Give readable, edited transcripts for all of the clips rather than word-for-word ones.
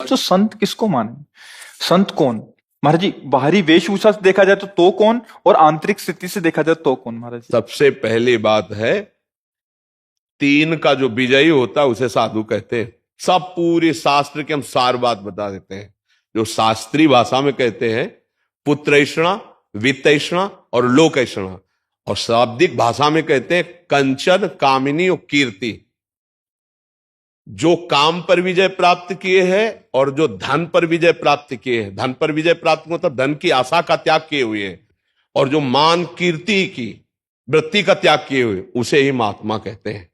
तो संत किसको माने? संत कौन महाराज जी? बाहरी वेशभूषा से देखा जाए तो कौन, और आंतरिक स्थिति से देखा जाए तो कौन महाराज जी? सबसे पहली बात है, तीन का जो विजयी होता है उसे साधु कहते हैं। सब पूरे शास्त्र के हम सार बात बता देते हैं। जो शास्त्रीय भाषा में कहते हैं पुत्रैषणा, वित्तैषणा और लोकैषणा, और शाब्दिक भाषा में कहते हैं कंचन, कामिनी और कीर्ति। जो काम पर विजय प्राप्त किए हैं और जो धन पर विजय प्राप्त किए हैं, धन पर विजय प्राप्त मतलब धन की आशा का त्याग किए हुए हैं, और जो मान कीर्ति की वृत्ति का त्याग किए हुए, उसे ही महात्मा कहते हैं,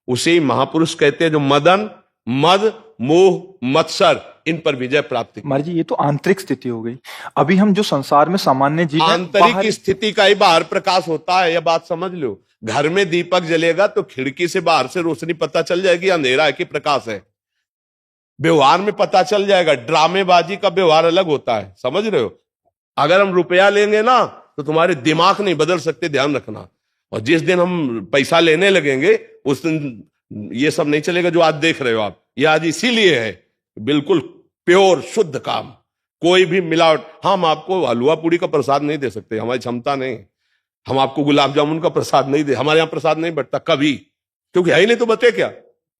उसे ही महापुरुष कहते हैं। जो मदन, मद, मोह, मत्सर, इन पर विजय प्राप्त की। महाराज जी ये तो आंतरिक स्थिति हो गई। अभी हम जो संसार में सामान्य जीव हैं, आंतरिक स्थिति का ही बाहर प्रकाश होता है, यह बात समझ लो। घर में दीपक जलेगा तो खिड़की से बाहर से रोशनी पता चल जाएगी अंधेरा है कि प्रकाश है। व्यवहार में पता चल जाएगा। ड्रामेबाजी का व्यवहार अलग होता है, समझ रहे हो। अगर हम रुपया लेंगे ना तो तुम्हारे दिमाग नहीं बदल सकते, ध्यान रखना। और जिस दिन हम पैसा लेने लगेंगे उस दिन ये सब नहीं चलेगा जो आज देख रहे हो आप। ये आज इसीलिए है बिल्कुल प्योर शुद्ध काम, कोई भी मिलावट। हम आपको हलवा पूड़ी का प्रसाद नहीं दे सकते, हमारी क्षमता नहीं। हम आपको गुलाब जामुन का प्रसाद नहीं दे, हमारे यहां प्रसाद नहीं बटता कभी, क्योंकि है ही नहीं तो बचे क्या।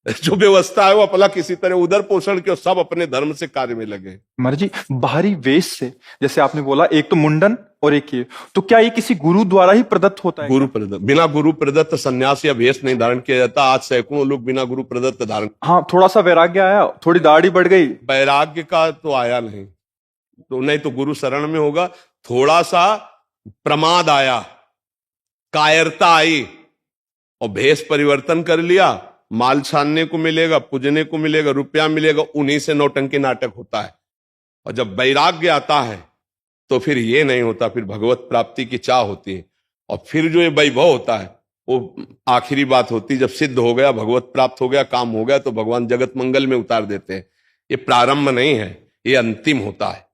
जो व्यवस्था है वो अपना किसी तरह उधर पोषण के, सब अपने धर्म से कार्य में लगे। महाराज जी बाहरी वेश से, जैसे आपने बोला एक तो मुंडन और एक ये, तो क्या ये किसी गुरु द्वारा ही प्रदत्त होता है? गुरु प्रदत्त, बिना गुरु प्रदत्त संन्यास या वेश नहीं धारण किया जाता। आज सैकड़ों लोग बिना गुरु प्रदत्त धारण। हाँ, थोड़ा सा वैराग्य आया, थोड़ी दाढ़ी बढ़ गई, वैराग्य का तो आया नहीं, तो नहीं तो गुरु शरण में होगा। थोड़ा सा प्रमाद आया, कायरता आई, और भेष परिवर्तन कर लिया। माल छानने को मिलेगा, पूजने को मिलेगा, रुपया मिलेगा, उन्हीं से नौटंकी नाटक होता है। और जब वैराग्य आता है तो फिर ये नहीं होता, फिर भगवत प्राप्ति की चाह होती है। और फिर जो ये वैभव होता है वो आखिरी बात होती है। जब सिद्ध हो गया, भगवत प्राप्त हो गया, काम हो गया, तो भगवान जगत मंगल में उतार देते हैं। ये प्रारंभ नहीं है, ये अंतिम होता है।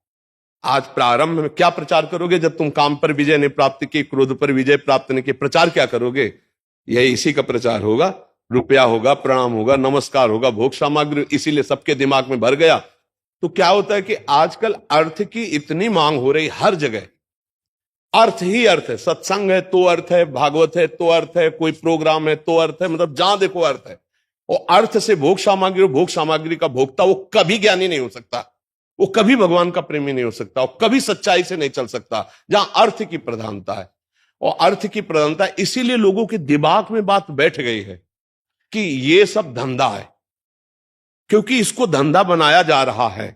आज प्रारंभ में क्या प्रचार करोगे जब तुम काम पर विजय नहीं प्राप्त की, क्रोध पर विजय प्राप्त नहीं की? प्रचार क्या करोगे? यही इसी का प्रचार होगा। रुपया होगा, प्रणाम होगा, नमस्कार होगा, भोग सामग्री, इसीलिए सबके दिमाग में भर गया। तो क्या होता है कि आजकल अर्थ की इतनी मांग हो रही, हर जगह अर्थ ही अर्थ है। सत्संग है तो अर्थ है, भागवत है तो अर्थ है, कोई प्रोग्राम है तो अर्थ है, मतलब जहां देखो अर्थ है। और अर्थ से भोग सामग्री, भोग सामग्री का भोक्ता वो कभी ज्ञानी नहीं हो सकता, वो कभी भगवान का प्रेमी नहीं हो सकता, वो कभी सच्चाई से नहीं चल सकता जहां अर्थ की प्रधानता है। और अर्थ की प्रधानता, इसीलिए लोगों के दिमाग में बात बैठ गई है कि ये सब धंधा है, क्योंकि इसको धंधा बनाया जा रहा है।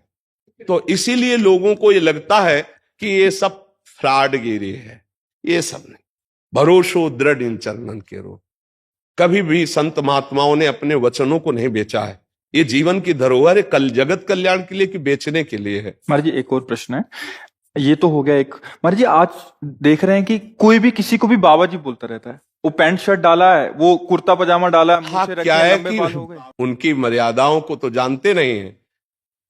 तो इसीलिए लोगों को ये लगता है कि ये सब फ्रॉडगिरी है। ये सब नहीं, भरोसो दृढ़ इन चरणन के रो। कभी भी संत महात्माओं ने अपने वचनों को नहीं बेचा है। ये जीवन की धरोहर है, कल जगत कल्याण के लिए कि बेचने के लिए है। महाराज जी एक और प्रश्न है, ये तो हो गया एक। महाराज जी आज देख रहे हैं कि कोई भी किसी को भी बाबा जी बोलता रहता है। वो पैंट शर्ट डाला है, वो कुर्ता पजामा डाला है, हाँ, क्या है कि उनकी मर्यादाओं को तो जानते नहीं है।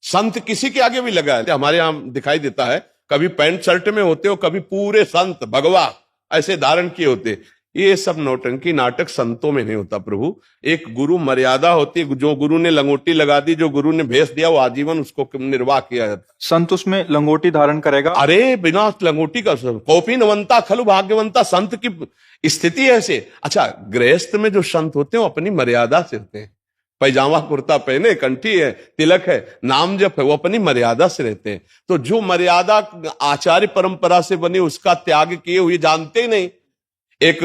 संत किसी के आगे भी लगा है, हमारे यहां दिखाई देता है, कभी पैंट शर्ट में होते हो, कभी पूरे संत भगवा ऐसे धारण किए होते। ये सब नौटंकी नाटक संतों में नहीं होता प्रभु। एक गुरु मर्यादा होती है। जो गुरु ने लंगोटी लगा दी, जो गुरु ने भेष दिया, वो आजीवन उसको निर्वाह किया जाता। संत उसमें लंगोटी धारण करेगा? अरे बिना लंगोटी का कौपी नवंता खलु भाग्यवंता, संत की स्थिति ऐसे। अच्छा, गृहस्थ में जो संत होते हैं वो अपनी मर्यादा से होते हैं। पैजामा कुर्ता पहने, कंठी है, तिलक है, नाम जप है, वो अपनी मर्यादा से रहते हैं। तो जो मर्यादा आचार्य परंपरा से बनी उसका त्याग किए हुए जानते ही नहीं। एक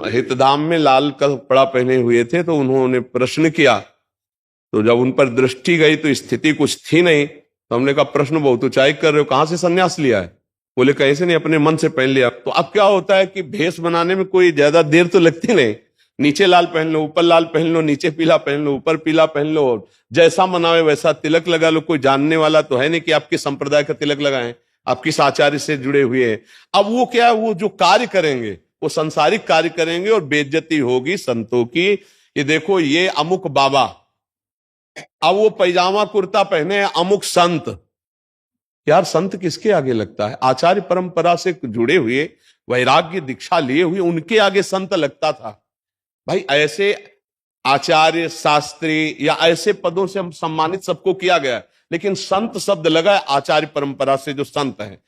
हितधाम में लाल कपड़ा पहने हुए थे, तो उन्होंने प्रश्न किया, तो जब उन पर दृष्टि गई तो स्थिति कुछ थी नहीं। तो हमने कहा प्रश्न बहुत ऊंचाई कर रहे हो, कहां से सन्यास लिया है? बोले कहीं से नहीं, अपने मन से पहन लिया। तो अब क्या होता है कि भेष बनाने में कोई ज्यादा देर तो लगती नहीं। नीचे लाल पहन लो, ऊपर लाल पहन लो, नीचे पीला पहन लो, ऊपर पीला पहन लो, जैसा मनावे वैसा तिलक लगा लो। कोई जानने वाला तो है नहीं कि आपके संप्रदाय का तिलक लगाएं, आप किस आचार्य से जुड़े हुए हैं। अब वो क्या है, वो जो कार्य करेंगे वो संसारिक कार्य करेंगे और बेइज्जती होगी संतों की। ये देखो, ये अमुक बाबा, अब वो पैजामा कुर्ता पहने अमुक संत। यार संत किसके आगे लगता है? आचार्य परंपरा से जुड़े हुए, वैराग्य दीक्षा लिए हुए, उनके आगे संत लगता था। भाई ऐसे आचार्य, शास्त्री या ऐसे पदों से हम सम्मानित सबको किया गया, लेकिन संत शब्द लगा है आचार्य परंपरा से जो संत है,